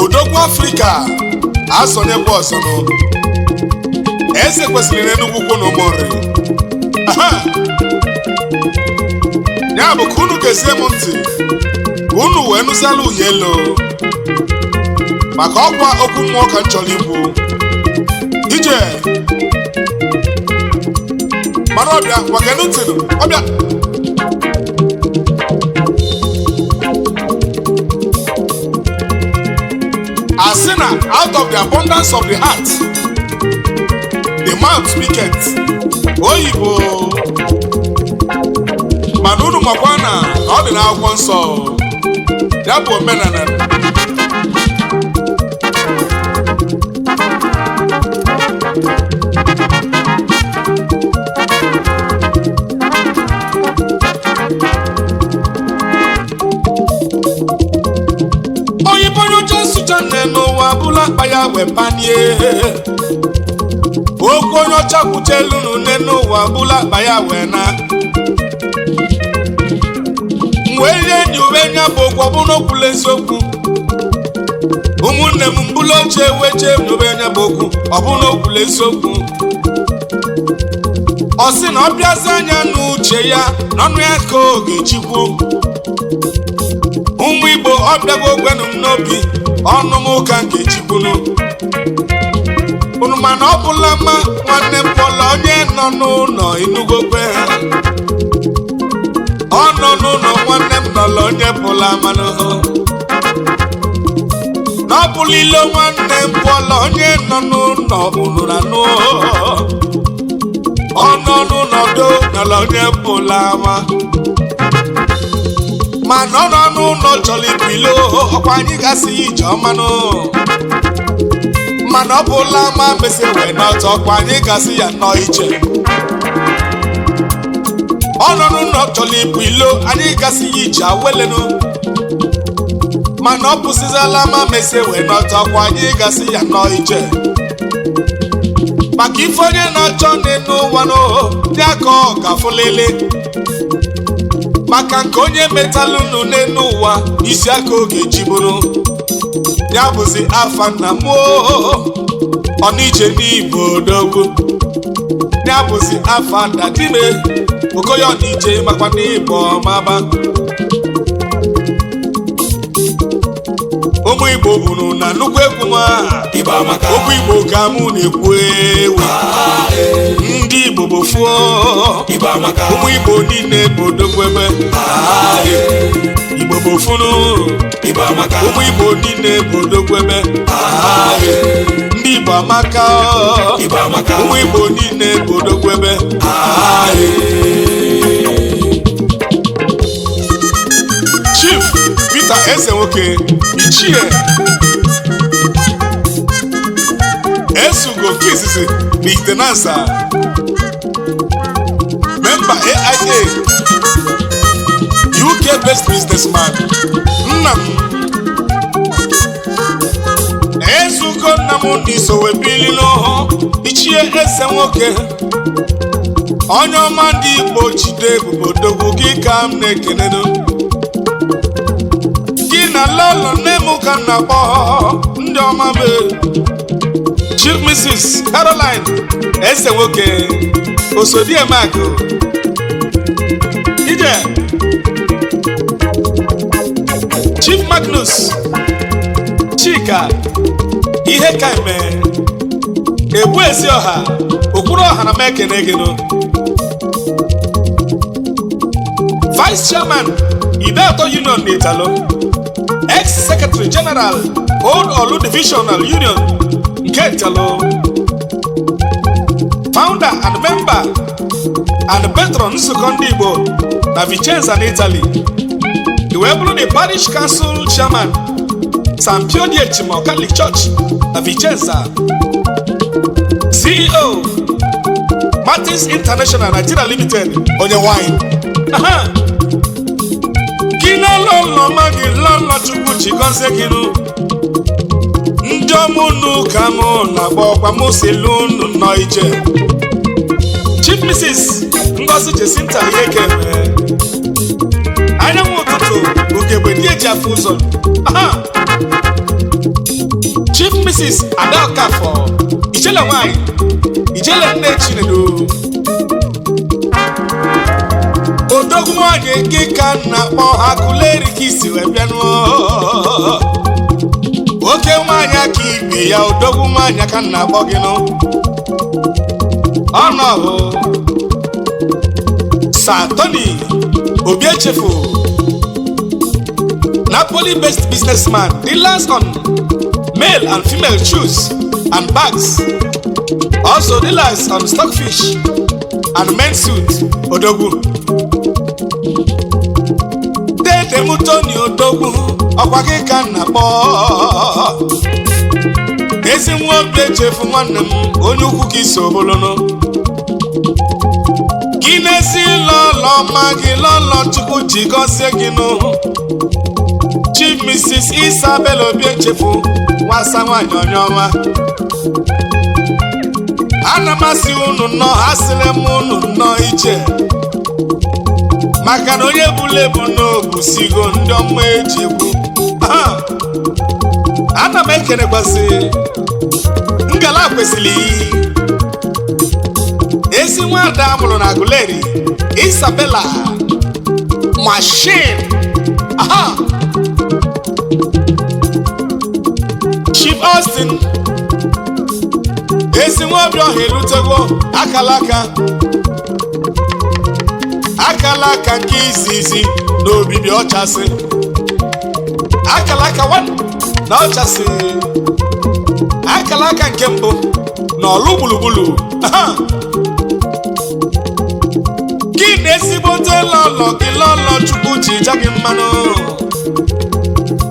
Odogwu Africa asonyekwa ọzọ nụ Ezekwesili n'Enugwu kwụ n'Ụmụnri. Ya bụ ka unu gezie m ntị ka unu wee nụziala Uyelo maka ọkwa okwu mmụọ ka m chọrọ ikwu. Ije mara ọbịa gwakenu ntị ọbịa. Asị na out of the abundance of the heart the mouth speaketh. Oyibo mana unu makwa na ọ dị n'akwụkwọ nsọ ya bụ omenala. Oyibo nyocha nsụcha nne n'ụwa bụla akpa ya wee panie. Okwu onye ọcha kwuchelu nne n'ụwa bụla akpa ya wee na. Wee rie enyi uwe nya bụ okwu ọbụna okwula eziokwu. Ụmụnne m mbụla oche weche n'uwe nya bụ okwu ọbụna okwula eziokwu. Ọ sị na ọ bịazi anya n'uche ya n'ọnụ ya ka ọ ga-echikwu. Ụmụ Igbo ọ bịago ogwenu m n'obi ọnụ m ụka nke chikwunu. Unu mana ọ bụla mma nwanne m Pọla onye nọ n'ụlọ inugokwe ha. Ọ nọ n'ụlọ nwanne m nọla onye pụla manụ. Na ọ bụla ilo nwanne m Pọla onye nọ n'ụlọ unu na nụ. Ọ nọ n'ụlọ do nọla onye pụla ama. Mana ọ nọ n'ụlọ chọrọ ibilo ọkwa anyị gasị ije ọmanụ. Mana ọ bụla ma mesi wee n'ọtọ ọkwa anyị gasị ya nọ iche. Ọ nọ n'ụlọ chọrọ ibilo anyị gasị ya ije awelenu. Mana ọ bụzizala ma mesi wee n'ọtọ ọkwa anyị gasị ya nọ iche. Maka ife onye na-achọ n'elu ụwa dị aka ọ ga-afụlele. Maka nke onye metalụ nụ n'elu ụwa isi aka ọ ga-eji bụrụ. Ya bụzi afa nna m Ọnije n'Igbo odogwu. Ya bụzi afa dadime Okoye Ọnije makwa n'Igbo ọmaba. Ụmụ Igbo bụrụ na nnukwu egwu nwa okwu Igbo ka mụ na-ekwu ewu. Ndị Igbo bụ fuo ụmụ Igbo niile bụ odogwu ebe. Igbo bụ funu ụmụ Igbo niile bụ odogwu ebe. Ndị Igbo amaka ụmụ Igbo niile bụ odogwu ebe. Chief Peter Ezenwoke Ichie Esugo Kisizi N'Itenansa Member AIA UK based businessman. Nna m Ezugo nna m n'isowe bili n'ọhụ Ichie Ezenwoke onye ọma ndị Igbo jide ebube odogwu gị ka m na-ekenenu. Gị na lọlọ nne m ka m na-akpọ ndị ọma be Chief Mrs. Caroline Ezenwoke Osodiemakụ. Ije Chief Magnus Chika ihe ka eme Egbu ezi ọha okwuru ọha na m ekene gị nụ. Vice Chairman Idato Union n'Italo, Ex-Secretary General Old Olu Divisional Union nke Italo, Founder and Member and Patron Nzukọ Ndị Igbo na Vicenza n'Italy. He wee bụrụ the Parish Council Chairman San Pio di Echimo Catholic Church na Vicenza. CEO Martins International Nigeria Limited onye wine. Gina lolo magi lolo chukwu chikoze ginu. Ndị ọmụnụ ka mụ na-agbọkwa mụ si lụnụ nọ ije. Chief Mrs. Ngozi Jesinta Yekeme. Anyanwụ ụtụtụ ndị eji afụ ụzọ. Chief Mrs. Adaokafọ Ijele nwanyị Ijele nne Chinedu odogwu nwanyị nke ka na-akpọ Akụleri ka isi wee bịanụ oke nwanyị aka ibe ya odogwu nwanyị ka na-akpọ gị nụ ọnọbụ Sir Tony Obiechefu Napoli-based businessman dealers on male and female shoes and bags, also dealers on stockfish and men's suits. Odogwu Dede Mutoni Odogwu ọkwa gị ka na-akpọ ezi nwa Obiechefu nwanne m onye ukwu ka iso bụlụnụ gị n'ezi lọlọ ma gị lọlọ Chukwu ji gọzie gị nụ Chief Mrs. Isabel Obiechefu nwasa nwanyị onye ọma ana masị unu nnọọ asịrị m unu nnọọ iche maka na onye bụla ebu n'obusigo ndị ọma eji egwu ana m ekenekwasị ngala kwesịrị ezi nwada amụrụ na Agụleri Isabella Machine Chief Austin ezi nwaobi ọha elutego akalaka nke izizi n'obibi ọchasị akalaka 1 na ọchasị akalaka nke mbụ na ọlụ gburugburu gị na ezigbote lọlọ gị lọlọ Chukwu ji ja gị mmanụ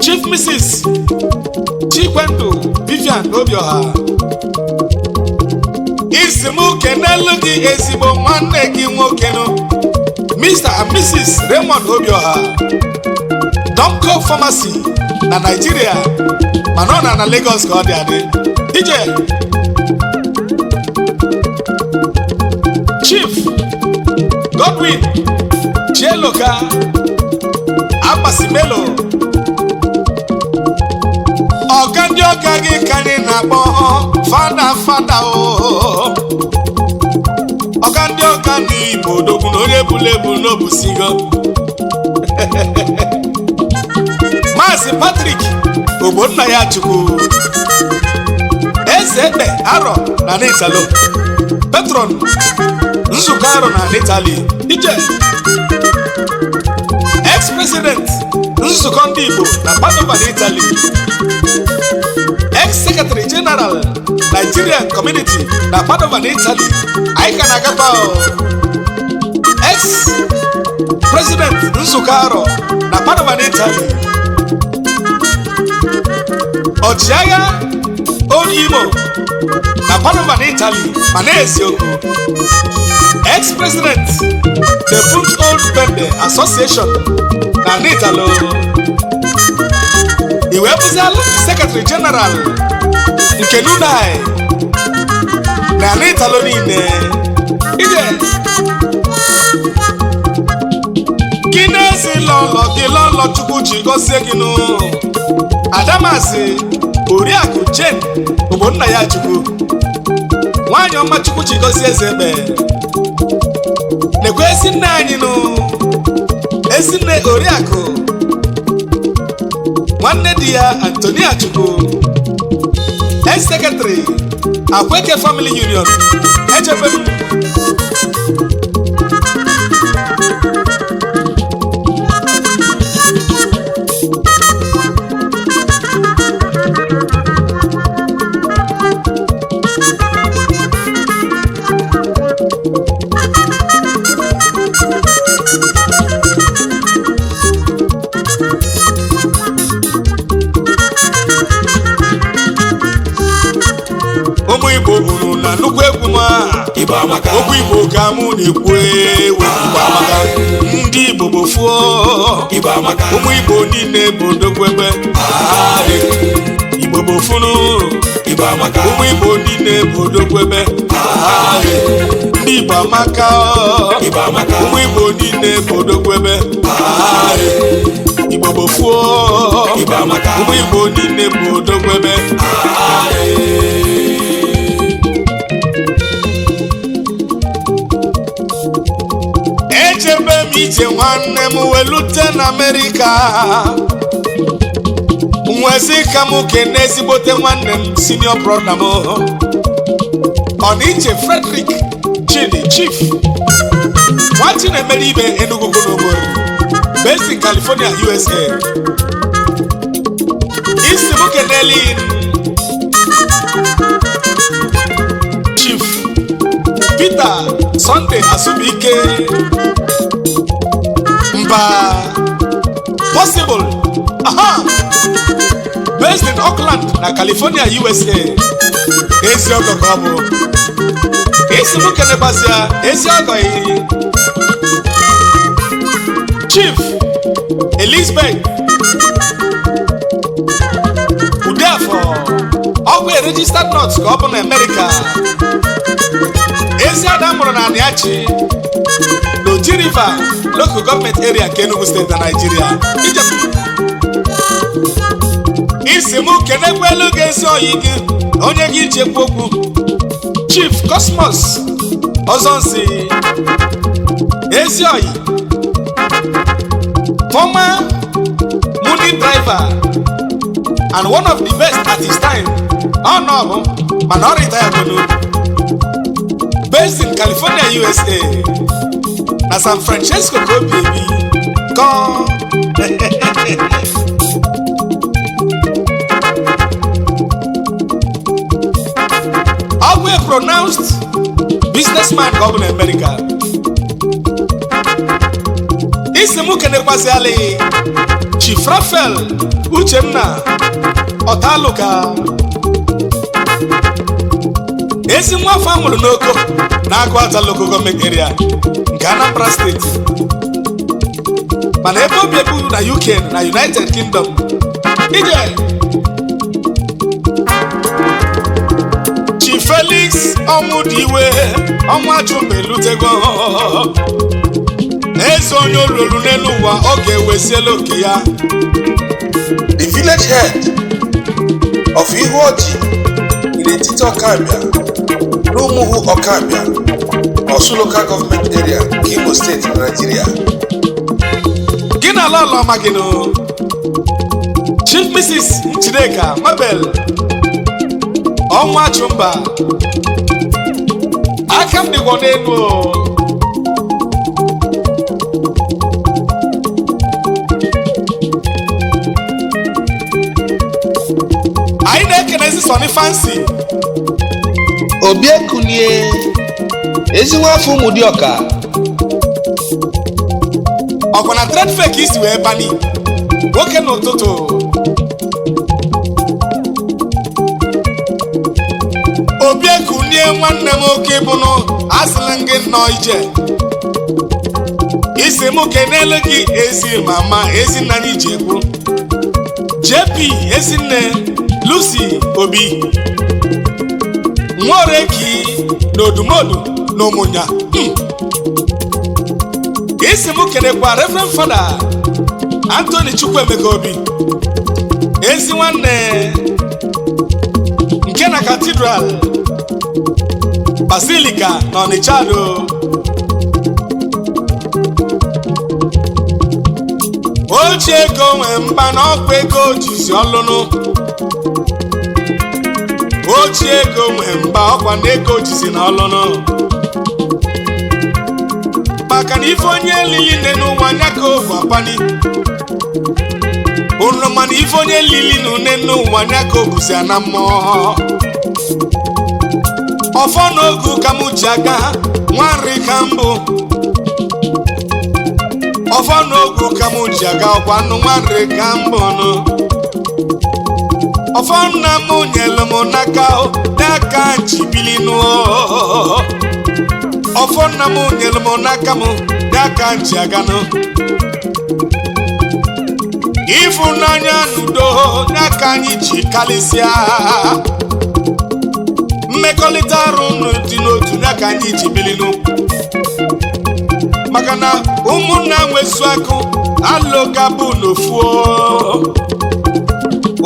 Chief Mrs. Chikwendo Vivian Obioha isi m kenelu gị ezigbo nwanne gị nwoke nụ Mr. and Mrs. Raymond Obioha Donko Pharmacy na Nigeria mana ọ na Lagos ka ọ dị adị ije Chief Godwin Chieloka Akpasimelo ọga ndị ọga gị ka anyị na-akpọ fada ọga ndị ọga n'Igbo odogwu na onye bụla ebu n'obusigo Maazị Patrick Ogbonna ya Chukwu eze ekpe arọ na n'Italo Patron nzukọ arọ na n'Italy ije ex-president nzukọ ndị Igbo na Padova n'Italy ex-secretary general Nigerian community na Padova n'Italy anyị ka na-agaba ex-president nzukọ arọ na Padova n'Italy ọchịagha Old Imo na Padova n'Italy ma na-eziokwu ex-president the Food Old Bende Association na n'Italo iwe bụzialụ secretary general nke Nunai na n'Italo niile ije gị n'ezi lọlọ gị lọlọ Chukwu ji gọzie gị nụ Adamasi Oriakụ Jane Ogbonna ya Chukwu nwanyị ọma Chukwu ji gọzie eze ebe nekwe ezi nne anyị nụ ezi nne Oriakụ nwanne di ya Antonia Chukwu ex-secretary Akweke Family Union echebe ụmụ Igbo bụrụ na nnukwu egwu ma okwu Igbo ka mụ na-ekwu ewu ndị Igbo bụ fuo ụmụ Igbo niile bụ ndokwu ebe Igbo bụ funu ụmụ Igbo niile bụ ndokwu ebe ndị Igbo amaka ụmụ Igbo niile bụ ndokwu ebe Igbo bofuo ụmụ Igbo niile bụ odogwebe ejebe m ije nwanne m welute n'Amerika nwezi ka m kene ezigbote nwanne m senior brother m Ọniche Frederick Chidi Chief nwati na-emere ibe Enugu n'obodo based in California, USA. Isi m keneli Chief Peter Sunday Asubike Mba Possible based in Oakland na California, USA. Ezi ọgọ ka ọ bụ isi m kenebazia ezi ọgọ Chief Elizabeth Udeafọ ọgwụ registered nurse ka ọ bụ na America. Ezi ada mụrụ na Aniachi n'Oji River local government area nke Enugu State na Nigeria. Isi m kenekwelu gị ezi oyi gị onye gị iji ekwu okwu Chief Cosmos Ọzọnsi ezi oyi former money driver and one of the best at his time. Oh no, minority based in California, USA. Na San Francisco, go baby, go. Always pronounced businessman governor America. Isi m kenekwasị ali Chief Rafael Uchenna Ọtaluka ezi nwafọ amụrụ n'Oko na Agụata local government area nke Anambra State mana ebe obi ebu na UK na United Kingdom ije Chief Felix Ọmụdiwe Ọnwachụmbelutego eze onye olulu n'elu ụwa ọ ga-ewesiela oke ya. The village head of Ihuoji in Etiti Ọkabịa n'Umuhu Ọkabịa Osu local government area Imo State, Nigeria. Gị na ala ọma gị nụ Chief Mrs. Chineka Mabel Ọnwachumba aka m dịgwọ n'elu anyị na-ekenezi Sonny Fancy Obiekunie ezi nwafọ Ụmụdịọka ọkwa na trade fair ka isi wee bani nwoke n'ụtụtụ Obiekunie nwanne m oke bụnụ asịlị gị nnọọ ije isi m kenelu gị ezi mama ezinna anyị ji ekwu JP Ezinne Lucy Obi Nworeki n'Odumodu n'Ụmụnya isi m kenekwa Reverend Father Anthony Chukwuemeka Obi ezi nwanne nke na Cathedral Basilica na Ọnịchado ochie ego nwe mba na ọkwa ego jizi ọlụnụ ochie ego nwe mba ọkwa na ego jizi na ọlụnụ maka na ife onye lili nne n'ụwa anya ka ovu apani ụlọ mana ife onye lili na une n'ụwa anya ka oguzi ana mmụọ ọfọ n'ogu ka m ji aga nwanri ka mbụ ọfọ n'ogu ka m ji aga ọkwa nụ nwanri ka mbụ nụ ọfọ nna m nyelu m n'aka njibili nụọ ọfọ nna m nyelu m n'aka m n'aka nji aga nụ ịfụnanya n'udo n'aka anyị ji kalịsịa mmekọrịta arụ dị n'otu n'aka anyị ji bilinu maka na ụmụnna nwezu akụ alụ n'ilo gabụ n'ofuo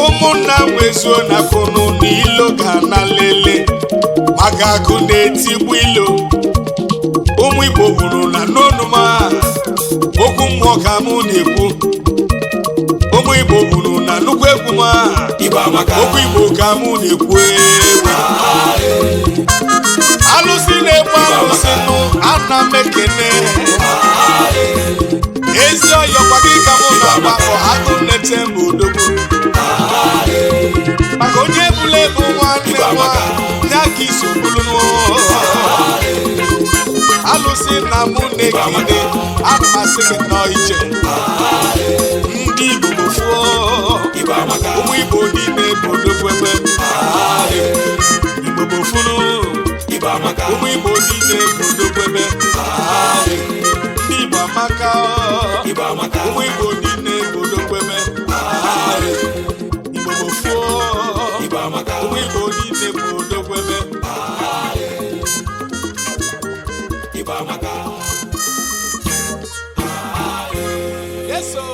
ụmụnna nwezuo na fonu n'ilo ga na lele maka akụ na-etigbu ilo ụmụ Igbo kwuru na n'onuma okwu mmụọ ka mụ na-ekwu ụmụ Igbo kwuru na nnukwu egwu ma okwu Igbo ka mụ na-ekwu alụsị na-egbu alụsị nụ ana m ekene ezi ọyọkwa gị ka mụ na-agbakọ agụ nete m odogwu maka onye ebula ebu nwanne nwa ya ka iso bụrụ alụsị na mụ na-ekene amasị gị nọ ije ndị Igbo gbofuo ụmụ Igbo niile bụ odogwu ebe Igbo gbofunu ụmụ Igbo niile bụ odogwu ebe ndị Igbo amaka ụmụ Igbo niile bụ odogwu ebe Igbo gbofuo ụmụ Igbo niile bụ odogwu ebe Yes, so